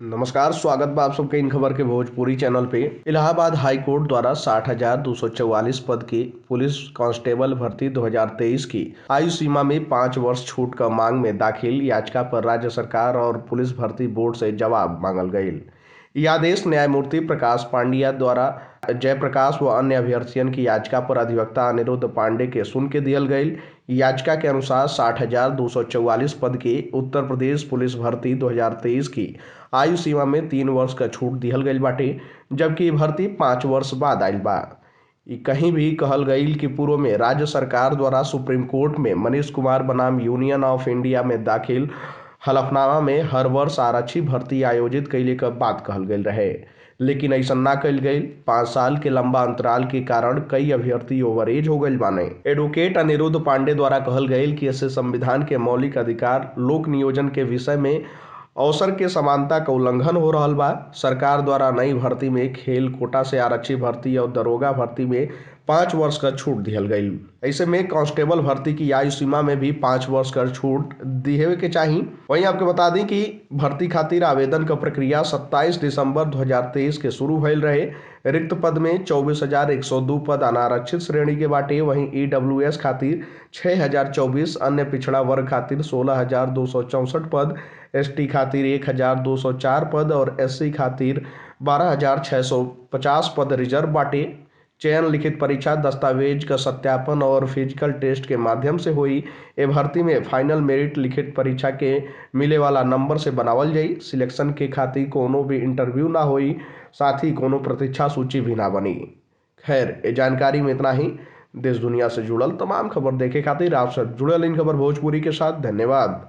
नमस्कार, स्वागत बा आप सबके इन खबर के भोजपुरी चैनल पे। इलाहाबाद हाई कोर्ट द्वारा 60,244 पद की पुलिस कांस्टेबल भर्ती 2023 की आयु सीमा में 5 वर्ष छूट का मांग में दाखिल याचिका पर राज्य सरकार और पुलिस भर्ती बोर्ड से जवाब मांगल गयी। यह आदेश न्यायमूर्ति प्रकाश पांड्या द्वारा जयप्रकाश व अन्य अभ्यर्थियों की याचिका पर अधिवक्ता अनिरुद्ध पांडे के सुन के दियल गयी। याचिका के अनुसार 60,244 पद की उत्तर प्रदेश पुलिस भर्ती 2023 की आयु सीमा में 3 वर्ष का छूट दिहल गईल बाटे, जबकि ई भर्ती 5 वर्ष बाद आयल बा। ई कहीं भी कहल गईल कि पूर्व में राज्य सरकार द्वारा सुप्रीम कोर्ट में मनीष कुमार बनाम यूनियन ऑफ इंडिया में दाखिल हलफनामा में हर वर्ष आरक्षी भर्ती आयोजित कैले का बात कहल गईल रहे, लेकिन ऐसा ना कल गई। 5 साल के लंबा अंतराल के कारण कई अभ्यर्थी ओवरेज हो गए बाने। एडवोकेट अनिरुद्ध पांडे द्वारा कहल गई कि इससे संविधान के मौलिक अधिकार लोक नियोजन के विषय में अवसर के समानता का उल्लंघन हो रहा बा। सरकार द्वारा नई भर्ती में खेल कोटा से आरक्षी भर्ती और दरोगा भर्ती में 5 वर्ष का छूट दिहल गई। ऐसे में कांस्टेबल भर्ती की आयु सीमा में भी 5 वर्ष का छूट दिहे के चाहिए। वहीं आपको बता दें कि भर्ती खातिर आवेदन का प्रक्रिया 27 दिसंबर 2023 के शुरू भइल रहे। रिक्त पद में 24,102 पद अनारक्षित श्रेणी के बाटे। वहीं ईडब्ल्यूएस खातिर 6,024, अन्य पिछड़ा वर्ग खातिर 16,264 पद, एसटी खातिर 1,204 पद और एससी खातिर 12,650 पद रिजर्व बाटे। चयन लिखित परीक्षा, दस्तावेज का सत्यापन और फिजिकल टेस्ट के माध्यम से हुई। ए भर्ती में फाइनल मेरिट लिखित परीक्षा के मिले वाला नंबर से बनावल जाई। सिलेक्शन के खातिर कोनो भी इंटरव्यू ना हुई, साथ ही कोनो प्रतीक्षा सूची भी ना बनी। खैर, ये जानकारी में इतना ही। देश दुनिया से जुड़ल तमाम खबर देखे खातिर आप सब जुड़ल इन खबर भोजपुरी के साथ। धन्यवाद।